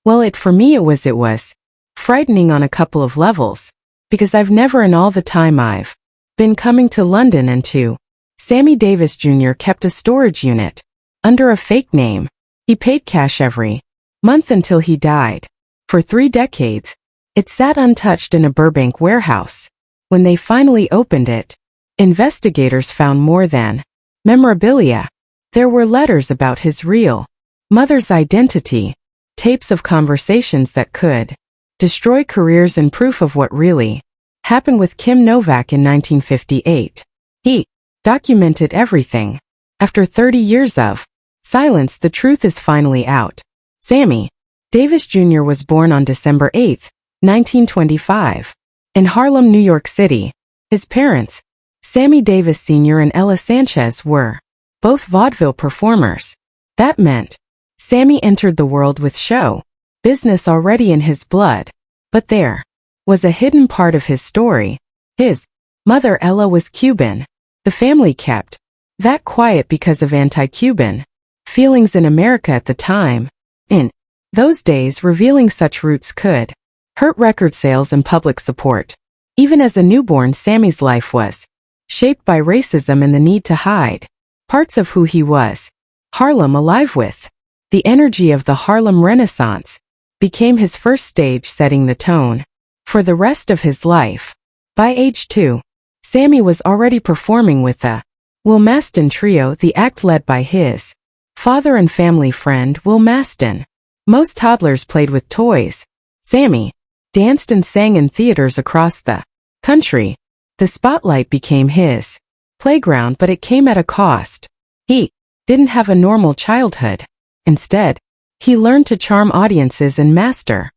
Well, it was frightening on a couple of levels, because I've never in all the time I've been coming to London and to Sammy Davis Jr. kept a storage unit under a fake name. He paid cash every month until he died. For 3 decades, it sat untouched in a Burbank warehouse. When they finally opened it, investigators found more than memorabilia. There were letters about his real mother's identity, tapes of conversations that could destroy careers, and proof of what really happened with Kim Novak in 1958. He documented everything. After 30 years of silence, the truth is finally out. Sammy Davis Jr. was born on December 8, 1925, in Harlem, New York City. His parents, Sammy Davis Sr. and Ella Sanchez, were both vaudeville performers. That meant Sammy entered the world with show business already in his blood. But there was a hidden part of his story. His mother, Ella, was Cuban. The family kept that quiet because of anti-Cuban feelings in America at the time. In those days, revealing such roots could hurt record sales and public support. Even as a newborn, Sammy's life was shaped by racism and the need to hide parts of who he was. Harlem, alive with the energy of the Harlem Renaissance, became his first stage, setting the tone for the rest of his life. By age 2, Sammy was already performing with the Will Maston Trio, the act led by his father and family friend Will Maston. Most toddlers played with toys. Sammy danced and sang in theaters across the country. The spotlight became his playground, but it came at a cost. He didn't have a normal childhood. Instead, he learned to charm audiences and master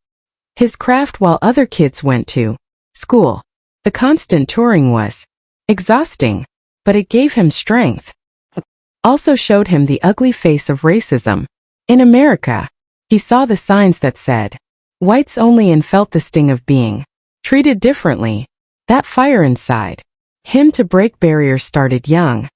his craft while other kids went to school. The constant touring was exhausting, but it gave him strength. Also showed him the ugly face of racism. In America, he saw the signs that said, "Whites only," and felt the sting of being treated differently. That fire inside him to break barriers started young.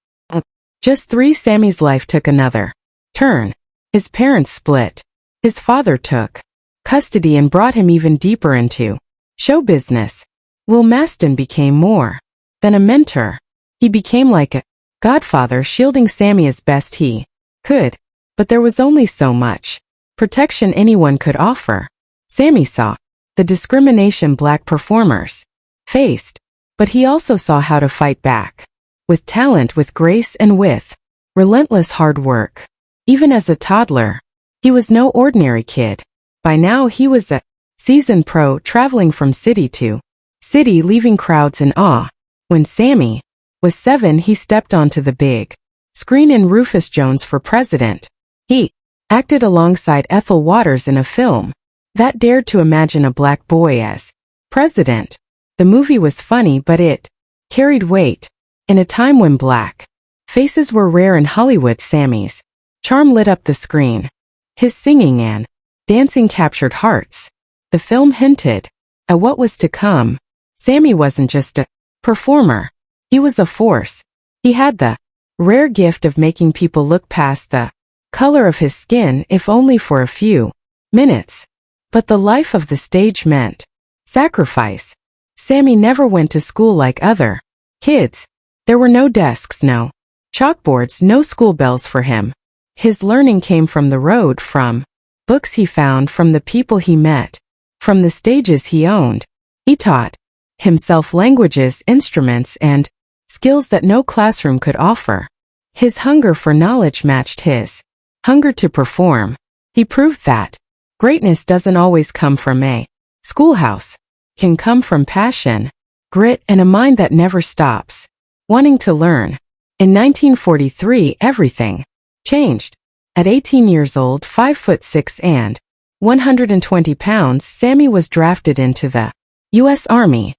Just 3, Sammy's life took another turn. His parents split. His father took custody and brought him even deeper into show business. Will Maston became more than a mentor. He became like a godfather, shielding Sammy as best he could. But there was only so much protection anyone could offer. Sammy saw the discrimination black performers faced, but he also saw how to fight back. With talent, with grace, and with relentless hard work. Even as a toddler, he was no ordinary kid. By now he was a seasoned pro, traveling from city to city, leaving crowds in awe. When Sammy was 7, he stepped onto the big screen in Rufus Jones for President. He acted alongside Ethel Waters in a film that dared to imagine a black boy as president. The movie was funny, but it carried weight. In a time when black faces were rare in Hollywood, Sammy's charm lit up the screen. His singing and dancing captured hearts. The film hinted at what was to come. Sammy wasn't just a performer. He was a force. He had the rare gift of making people look past the color of his skin, if only for a few minutes. But the life of the stage meant sacrifice. Sammy never went to school like other kids. There were no desks, no chalkboards, no school bells for him. His learning came from the road, from books he found, from the people he met, from the stages he owned. He taught himself languages, instruments, and skills that no classroom could offer. His hunger for knowledge matched his hunger to perform. He proved that greatness doesn't always come from a schoolhouse. It can come from passion, grit, and a mind that never stops wanting to learn. In 1943, everything changed. At 18 years old, 5'6" and 120 pounds, Sammy was drafted into the U.S. Army.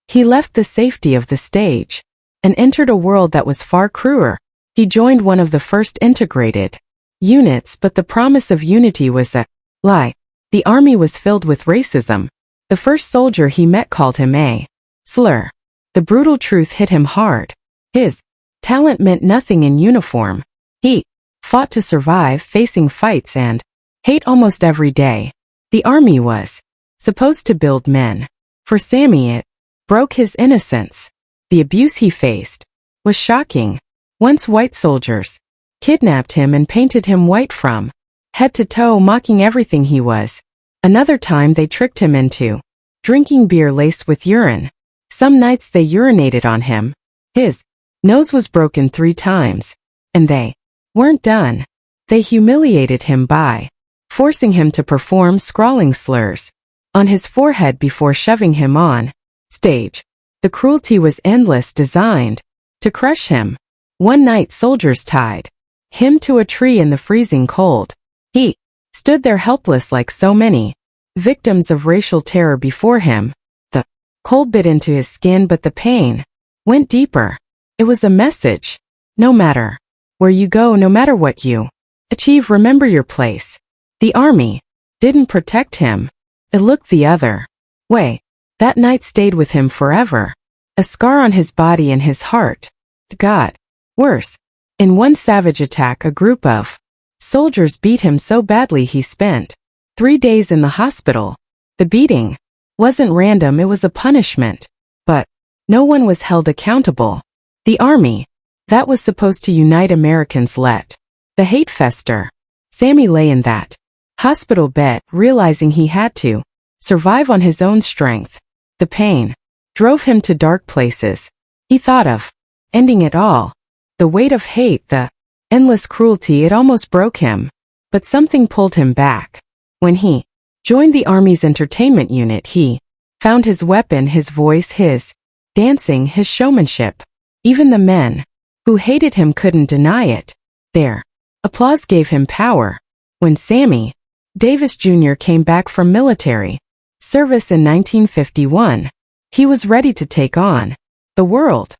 He left the safety of the stage and entered a world that was far crueler. He joined one of the first integrated units, but the promise of unity was a lie. The army was filled with racism. The first soldier he met called him a slur. The brutal truth hit him hard. His talent meant nothing in uniform. He fought to survive, facing fights and hate almost every day. The army was supposed to build men. For Sammy it broke his innocence. The abuse he faced was shocking. Once white soldiers kidnapped him and painted him white from head to toe, mocking everything he was. Another time they tricked him into drinking beer laced with urine. Some nights they urinated on him. His nose was broken 3 times. And they weren't done. They humiliated him by forcing him to perform scrawling slurs on his forehead before shoving him on stage. The cruelty was endless, designed to crush him. One night soldiers tied him to a tree in the freezing cold. He stood there helpless like so many victims of racial terror before him. The cold bit into his skin, but the pain went deeper. It was a message. No matter where you go, no matter what you achieve, remember your place. The army didn't protect him. It looked the other way. That night stayed with him forever. A scar on his body and his heart. It got worse. In one savage attack, a group of soldiers beat him so badly he spent 3 days in the hospital. The beating wasn't random, it was a punishment. But no one was held accountable. The army that was supposed to unite Americans let the hate fester. Sammy lay in that hospital bed, realizing he had to survive on his own strength. The pain drove him to dark places. He thought of ending it all. The weight of hate, the endless cruelty, it almost broke him. But something pulled him back. When he joined the army's entertainment unit, he found his weapon, his voice, his dancing, his showmanship. Even the men who hated him couldn't deny it. Their applause gave him power. When Sammy Davis Jr. came back from military service in 1951, he was ready to take on the world.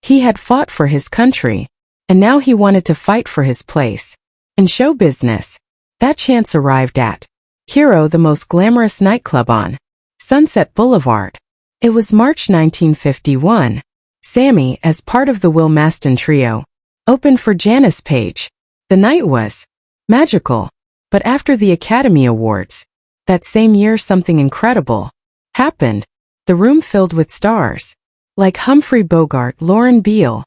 He had fought for his country, and now he wanted to fight for his place in show business. That chance arrived at Kiro, the most glamorous nightclub on Sunset Boulevard. It was March 1951. Sammy, as part of the Will Maston trio, opened for Janice Page. The night was magical, but after the Academy Awards that same year, something incredible happened. The room filled with stars like Humphrey Bogart, Lauren Beale,